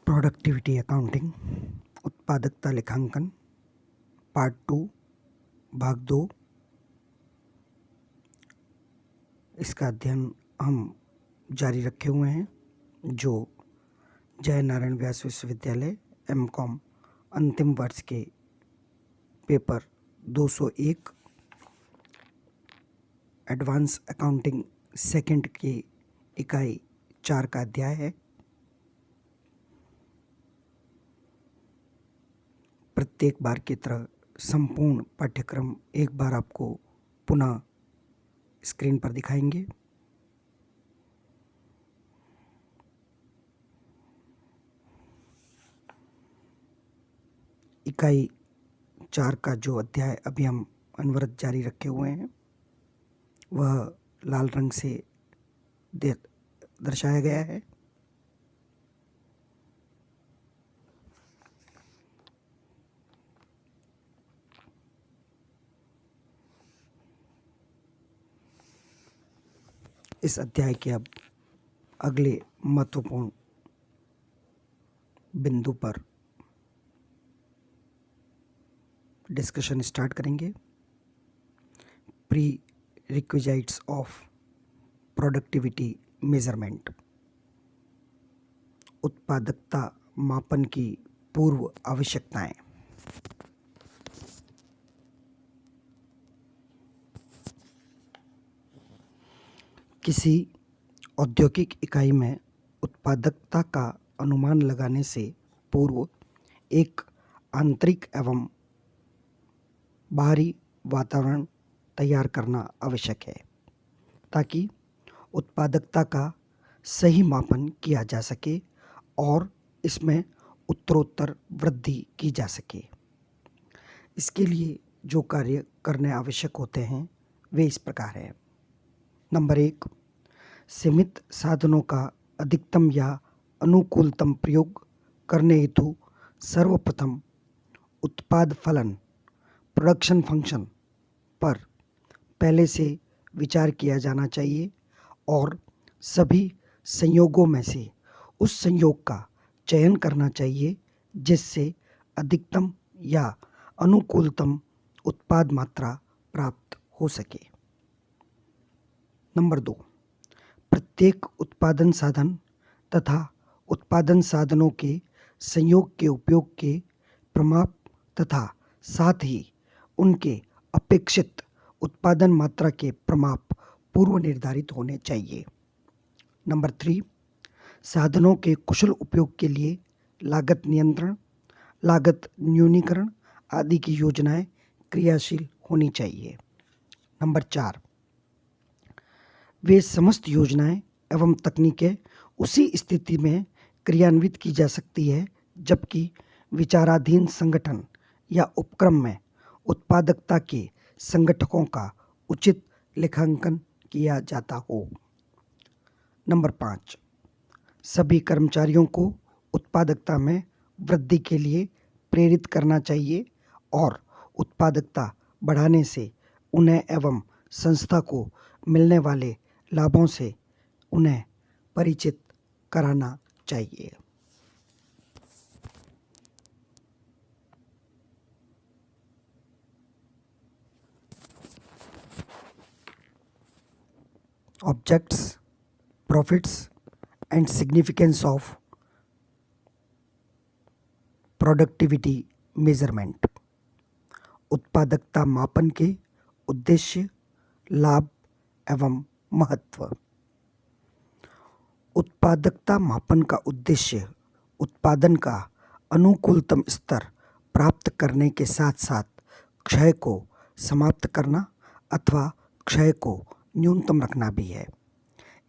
Productivity accounting उत्पादकता लेखांकन part 2 भाग 2। इसका अध्ययन हम जारी रखे हुए हैं जो जय नारायण व्यास विश्वविद्यालय एमकॉम अंतिम वर्ष के पेपर 201 एडवांस अकाउंटिंग सेकंड की इकाई 4 का अध्याय है। प्रत्येक बार की तरह संपूर्ण पाठ्यक्रम एक बार आपको पुनः स्क्रीन पर दिखाएंगे। इकाई 4 का जो अध्याय अभी हम अनवरत जारी रखे हुए हैं वह लाल रंग से दर्शाया गया है। इस अध्याय के अब अगले महत्वपूर्ण बिंदु पर डिस्कशन स्टार्ट करेंगे। Pre requisites of productivity measurement, उत्पादकता मापन की पूर्व आवश्यकताएं। किसी औद्योगिक इकाई में उत्पादकता का अनुमान लगाने से पूर्व एक आंतरिक एवं बाहरी वातावरण तैयार करना आवश्यक है ताकि उत्पादकता का सही मापन किया जा सके और इसमें उत्तरोत्तर वृद्धि की जा सके। इसके लिए जो कार्य करने आवश्यक होते हैं वे इस प्रकार हैं। नंबर 1, सीमित साधनों का अधिकतम या अनुकूलतम प्रयोग करने हेतु सर्वप्रथम उत्पाद फलन प्रोडक्शन फंक्शन पर पहले से विचार किया जाना चाहिए और सभी संयोगों में से उस संयोग का चयन करना चाहिए जिससे अधिकतम या अनुकूलतम उत्पाद मात्रा प्राप्त हो सके। नंबर 2, प्रत्येक उत्पादन साधन तथा उत्पादन साधनों के संयोग के उपयोग के प्रमाप तथा साथ ही उनके अपेक्षित उत्पादन मात्रा के प्रमाप पूर्व निर्धारित होने चाहिए। नंबर 3, साधनों के कुशल उपयोग के लिए लागत नियंत्रण, लागत न्यूनीकरण आदि की योजनाएं क्रियाशील होनी चाहिए। नंबर 4, वे समस्त योजनाएं एवं तकनीकें उसी स्थिति में क्रियान्वित की जा सकती है जबकि विचाराधीन संगठन या उपक्रम में उत्पादकता के संगठकों का उचित लेखांकन किया जाता हो। नंबर 5, सभी कर्मचारियों को उत्पादकता में वृद्धि के लिए प्रेरित करना चाहिए और उत्पादकता बढ़ाने से उन्हें एवं संस्था को मिलने वाले लाभों से उन्हें परिचित कराना चाहिए। Objects, profits and significance of productivity measurement, उत्पादकता मापन के उद्देश्य, लाभ एवं महत्व। उत्पादकता मापन का उद्देश्य उत्पादन का अनुकूलतम स्तर प्राप्त करने के साथ साथ क्षय को समाप्त करना अथवा क्षय को न्यूनतम रखना भी है।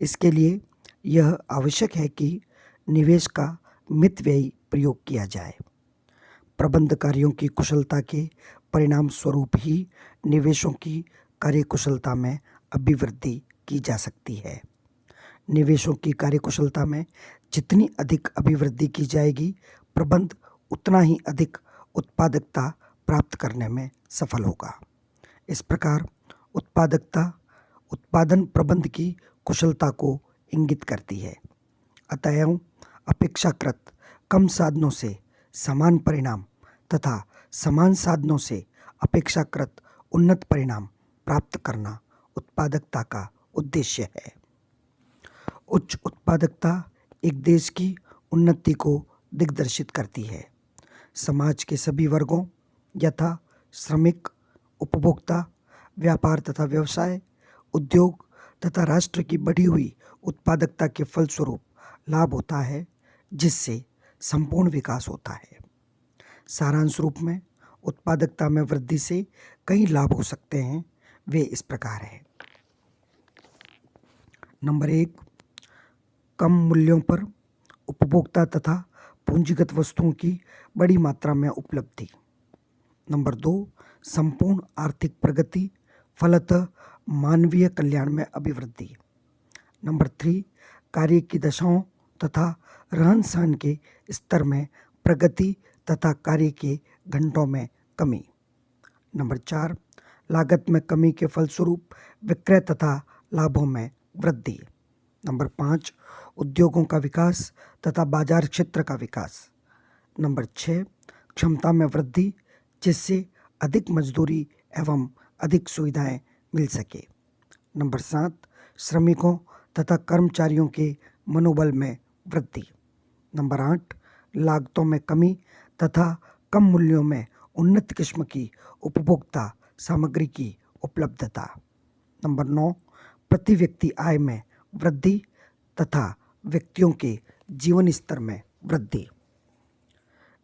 इसके लिए यह आवश्यक है कि निवेश का मितव्ययी प्रयोग किया जाए। प्रबंध कार्यों की कुशलता के परिणाम स्वरूप ही निवेशों की कार्यकुशलता में अभिवृद्धि की जा सकती है। निवेशों की कार्यकुशलता में जितनी अधिक अभिवृद्धि की जाएगी प्रबंध उतना ही अधिक उत्पादकता प्राप्त करने में सफल होगा। इस प्रकार उत्पादकता उत्पादन प्रबंध की कुशलता को इंगित करती है। अतएव अपेक्षाकृत कम साधनों से समान परिणाम तथा समान साधनों से अपेक्षाकृत उन्नत परिणाम प्राप्त करना उत्पादकता का उद्देश्य है। उच्च उत्पादकता एक देश की उन्नति को दिग्दर्शित करती है। समाज के सभी वर्गों यथा श्रमिक, उपभोक्ता, व्यापार तथा व्यवसाय, उद्योग तथा राष्ट्र की बढ़ी हुई उत्पादकता के फलस्वरूप लाभ होता है, जिससे संपूर्ण विकास होता है। सारांश रूप में उत्पादकता में वृद्धि से कई लाभ हो सकते हैं। वे इस प्रकार हैं। नंबर 1, कम मूल्यों पर उपभोक्ता तथा पूंजीगत वस्तुओं की बड़ी मात्रा में उपलब्धि। नंबर 2, संपूर्ण आर्थिक प्रगति, फलतः मानवीय कल्याण में अभिवृद्धि। नंबर 3, कार्य की दशाओं तथा रहन सहन के स्तर में प्रगति तथा कार्य के घंटों में कमी। नंबर 4, लागत में कमी के फलस्वरूप विक्रय तथा लाभों में वृद्धि। नंबर 5, उद्योगों का विकास तथा बाजार क्षेत्र का विकास। नंबर 6, क्षमता में वृद्धि, जिससे अधिक मजदूरी एवं अधिक सुविधाएं मिल सके। नंबर 7, श्रमिकों तथा कर्मचारियों के मनोबल में वृद्धि। नंबर 8, लागतों में कमी तथा कम मूल्यों में उन्नत किस्म की उपभोक्ता सामग्री की उपलब्धता। नंबर 9, प्रति व्यक्ति आय में वृद्धि तथा व्यक्तियों के जीवन स्तर में वृद्धि।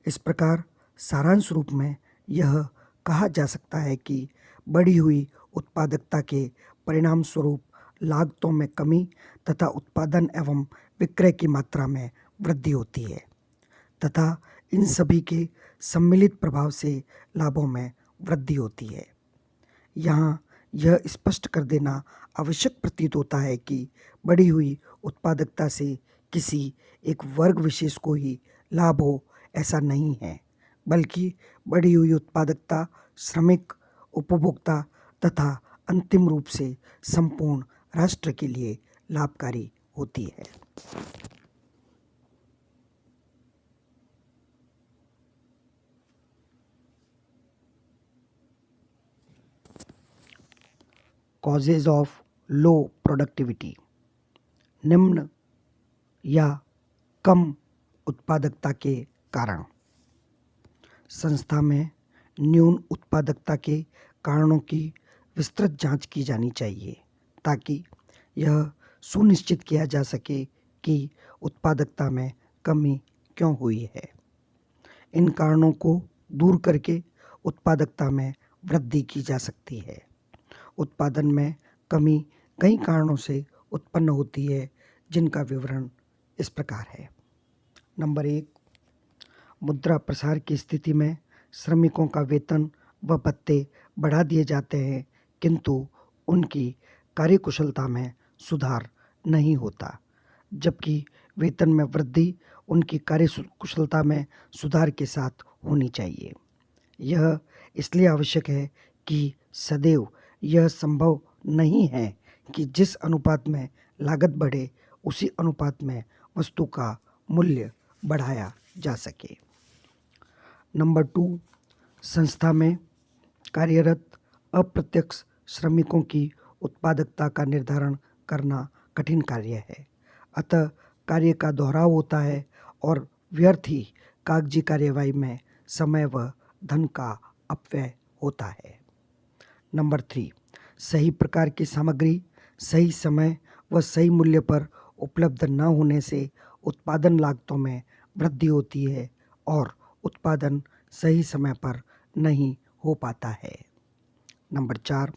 इस प्रकार सारांश रूप में यह कहा जा सकता है कि बढ़ी हुई उत्पादकता के परिणाम स्वरूप लागतों में कमी तथा उत्पादन एवं विक्रय की मात्रा में वृद्धि होती है तथा इन सभी के सम्मिलित प्रभाव से लाभों में वृद्धि होती है। यहाँ यह स्पष्ट कर देना आवश्यक प्रतीत होता है कि बढ़ी हुई उत्पादकता से किसी एक वर्ग विशेष को ही लाभ हो, ऐसा नहीं है, बल्कि बढ़ी हुई उत्पादकता श्रमिक, उपभोक्ता तथा अंतिम रूप से संपूर्ण राष्ट्र के लिए लाभकारी होती है। Causes of low productivity. निम्न या कम उत्पादकता के कारण। संस्था में न्यून उत्पादकता के कारणों की विस्तृत जांच की जानी चाहिए ताकि यह सुनिश्चित किया जा सके कि उत्पादकता में कमी क्यों हुई है। इन कारणों को दूर करके उत्पादकता में वृद्धि की जा सकती है। उत्पादन में कमी कई कारणों से उत्पन्न होती है, जिनका विवरण इस प्रकार है। नंबर 1, मुद्रा प्रसार की स्थिति में श्रमिकों का वेतन व भत्ते बढ़ा दिए जाते हैं, किंतु उनकी कार्यकुशलता में सुधार नहीं होता, जबकि वेतन में वृद्धि उनकी कार्यकुशलता में सुधार के साथ होनी चाहिए। यह इसलिए आवश्यक है कि सदैव यह संभव नहीं है कि जिस अनुपात में लागत बढ़े उसी अनुपात में वस्तु का मूल्य बढ़ाया जा सके। नंबर 2, संस्था में कार्यरत अप्रत्यक्ष श्रमिकों की उत्पादकता का निर्धारण करना कठिन कार्य है, अतः कार्य का दोहराव होता है और व्यर्थ ही कागजी कार्यवाही में समय व धन का अपव्यय होता है। नंबर 3, सही प्रकार की सामग्री सही समय व सही मूल्य पर उपलब्ध न होने से उत्पादन लागतों में वृद्धि होती है और उत्पादन सही समय पर नहीं हो पाता है। नंबर 4,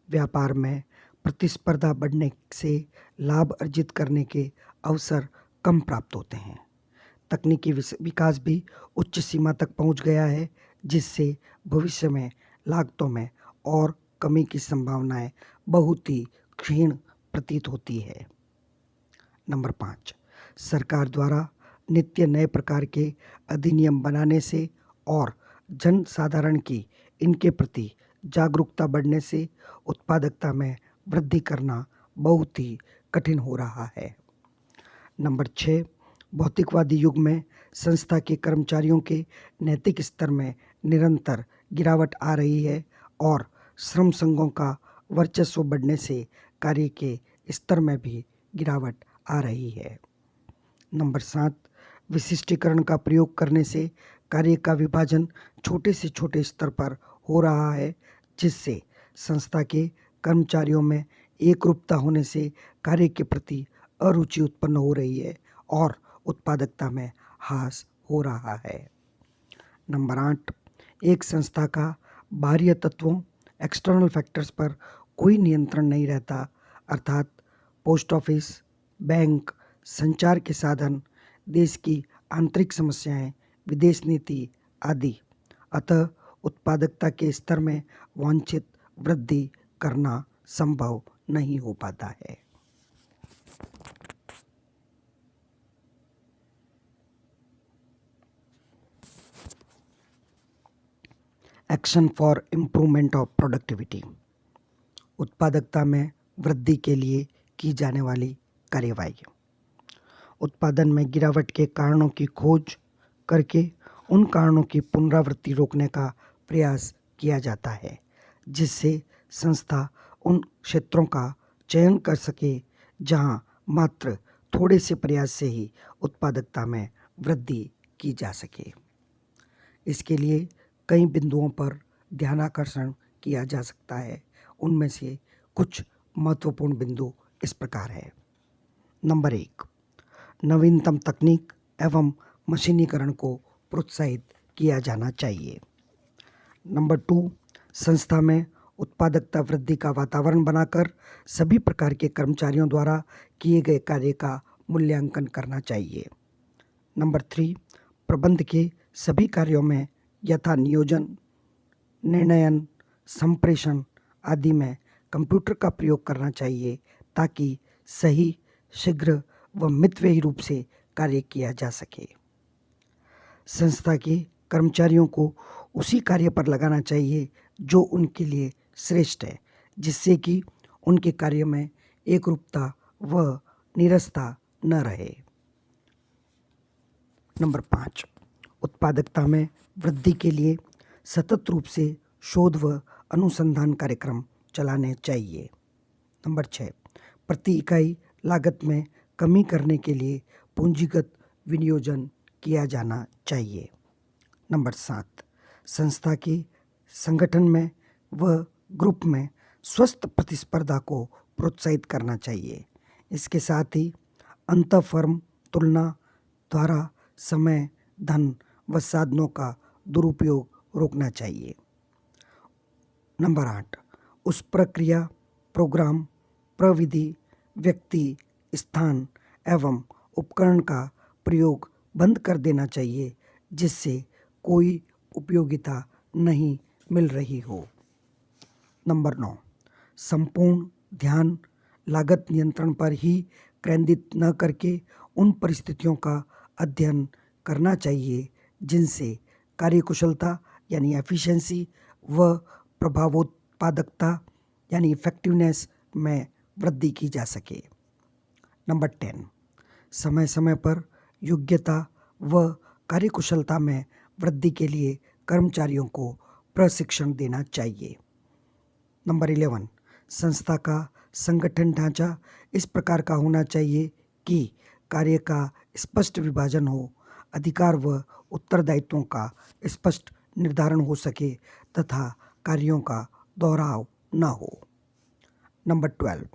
व्यापार में प्रतिस्पर्धा बढ़ने से लाभ अर्जित करने के अवसर कम प्राप्त होते हैं। तकनीकी विकास भी उच्च सीमा तक पहुंच गया है, जिससे भविष्य में लागतों में और कमी की संभावनाएं बहुत ही क्षीण प्रतीत होती है। नंबर 5, सरकार द्वारा नित्य नए प्रकार के अधिनियम बनाने से और जन साधारण की इनके प्रति जागरूकता बढ़ने से उत्पादकता में वृद्धि करना बहुत ही कठिन हो रहा है। नंबर 6, भौतिकवादी युग में संस्था के कर्मचारियों के नैतिक स्तर में निरंतर गिरावट आ रही है और श्रम संघों का वर्चस्व बढ़ने से कार्य के स्तर में भी गिरावट आ रही है। नंबर 7, विशिष्टीकरण का प्रयोग करने से कार्य का विभाजन छोटे से छोटे स्तर पर हो रहा है, जिससे संस्था के कर्मचारियों में एकरूपता होने से कार्य के प्रति अरुचि उत्पन्न हो रही है और उत्पादकता में ह्रास हो रहा है। नंबर 8, एक संस्था का बाह्य तत्वों एक्सटर्नल फैक्टर्स पर कोई नियंत्रण नहीं रहता, अर्थात पोस्ट ऑफिस, बैंक, संचार के साधन, देश की आंतरिक समस्याएं, विदेश नीति आदि। अतः उत्पादकता के स्तर में वांछित वृद्धि करना संभव नहीं हो पाता है। Action for improvement of productivity. उत्पादकता में वृद्धि के लिए की जाने वाली कार्यवाही। उत्पादन में गिरावट के कारणों की खोज करके उन कारणों की पुनरावृत्ति रोकने का प्रयास किया जाता है, जिससे संस्था उन क्षेत्रों का चयन कर सके जहां मात्र थोड़े से प्रयास से ही उत्पादकता में वृद्धि की जा सके। इसके लिए कई बिंदुओं पर ध्यानाकर्षण किया जा सकता है। उनमें से कुछ महत्वपूर्ण बिंदु इस प्रकार है। नंबर 1, नवीनतम तकनीक एवं मशीनीकरण को प्रोत्साहित किया जाना चाहिए। नंबर 2, संस्था में उत्पादकता वृद्धि का वातावरण बनाकर सभी प्रकार के कर्मचारियों द्वारा किए गए कार्य का मूल्यांकन करना चाहिए। नंबर 3, प्रबंध के सभी कार्यों में यथा नियोजन, निर्णयन, संप्रेषण आदि में कंप्यूटर का प्रयोग करना चाहिए ताकि सही, शीघ्र व मितव्ययी रूप से कार्य किया जा सके। संस्था के कर्मचारियों को उसी कार्य पर लगाना चाहिए जो उनके लिए श्रेष्ठ है, जिससे कि उनके कार्य में एकरूपता व नीरसता न रहे। नंबर 5, उत्पादकता में वृद्धि के लिए सतत रूप से शोध व अनुसंधान कार्यक्रम चलाने चाहिए। नंबर 6, प्रति इकाई लागत में कमी करने के लिए पूंजीगत विनियोजन किया जाना चाहिए। नंबर 7, संस्था के संगठन में व ग्रुप में स्वस्थ प्रतिस्पर्धा को प्रोत्साहित करना चाहिए। इसके साथ ही अंतर फर्म तुलना द्वारा समय, धन व साधनों का दुरुपयोग रोकना चाहिए। नंबर 8, उस प्रक्रिया, प्रोग्राम, प्रविधि, व्यक्ति, स्थान एवं उपकरण का प्रयोग बंद कर देना चाहिए जिससे कोई उपयोगिता नहीं मिल रही हो। नंबर 9, संपूर्ण ध्यान लागत नियंत्रण पर ही केंद्रित न करके उन परिस्थितियों का अध्ययन करना चाहिए जिनसे कार्यकुशलता यानी एफिशिएंसी व प्रभावोत्पादकता यानी इफेक्टिवनेस में वृद्धि की जा सके। नंबर 10, समय समय पर योग्यता व कार्यकुशलता में वृद्धि के लिए कर्मचारियों को प्रशिक्षण देना चाहिए। नंबर 11, संस्था का संगठन ढांचा इस प्रकार का होना चाहिए कि कार्य का स्पष्ट विभाजन हो, अधिकार व उत्तरदायित्वों का स्पष्ट निर्धारण हो सके तथा कार्यों का दोहराव न हो। नंबर 12,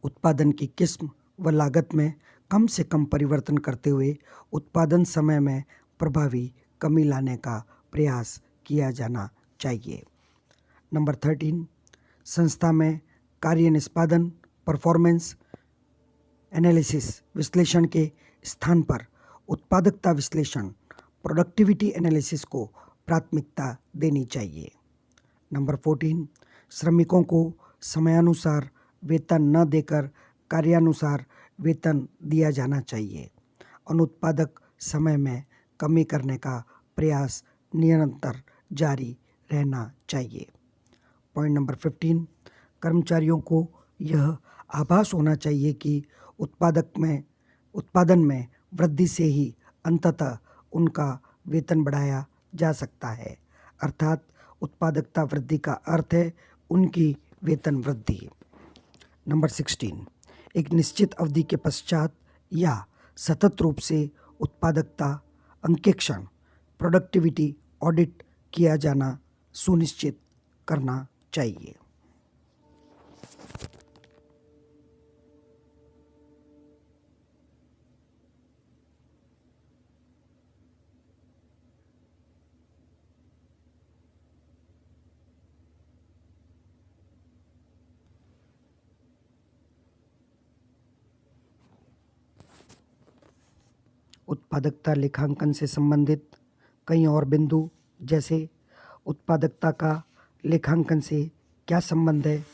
उत्पादन की किस्म व लागत में कम से कम परिवर्तन करते हुए उत्पादन समय में प्रभावी कमी लाने का प्रयास किया जाना चाहिए। नंबर 13, संस्था में कार्य निष्पादन परफॉर्मेंस एनालिसिस विश्लेषण के स्थान पर उत्पादकता विश्लेषण प्रोडक्टिविटी एनालिसिस को प्राथमिकता देनी चाहिए। नंबर 14, श्रमिकों को समयानुसार वेतन न देकर कार्यानुसार वेतन दिया जाना चाहिए। अनुत्पादक समय में कमी करने का प्रयास निरंतर जारी रहना चाहिए। पॉइंट नंबर 15, कर्मचारियों को यह आभास होना चाहिए कि उत्पादन में वृद्धि से ही अंततः उनका वेतन बढ़ाया जा सकता है। अर्थात उत्पादकता वृद्धि का अर्थ है उनकी वेतन वृद्धि। नंबर 16, एक निश्चित अवधि के पश्चात या सतत रूप से उत्पादकता अंकेक्षण प्रोडक्टिविटी ऑडिट किया जाना सुनिश्चित करना चाहिए। उत्पादकता लेखांकन से संबंधित कई और बिंदु, जैसे उत्पादकता का लेखांकन से क्या संबंध है,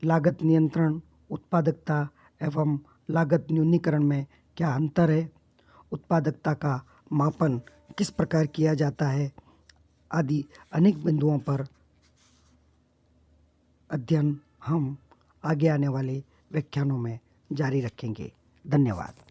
लागत नियंत्रण, उत्पादकता एवं लागत न्यूनीकरण में क्या अंतर है, उत्पादकता का मापन किस प्रकार किया जाता है, आदि अनेक बिंदुओं पर अध्ययन हम आगे आने वाले व्याख्यानों में जारी रखेंगे। धन्यवाद।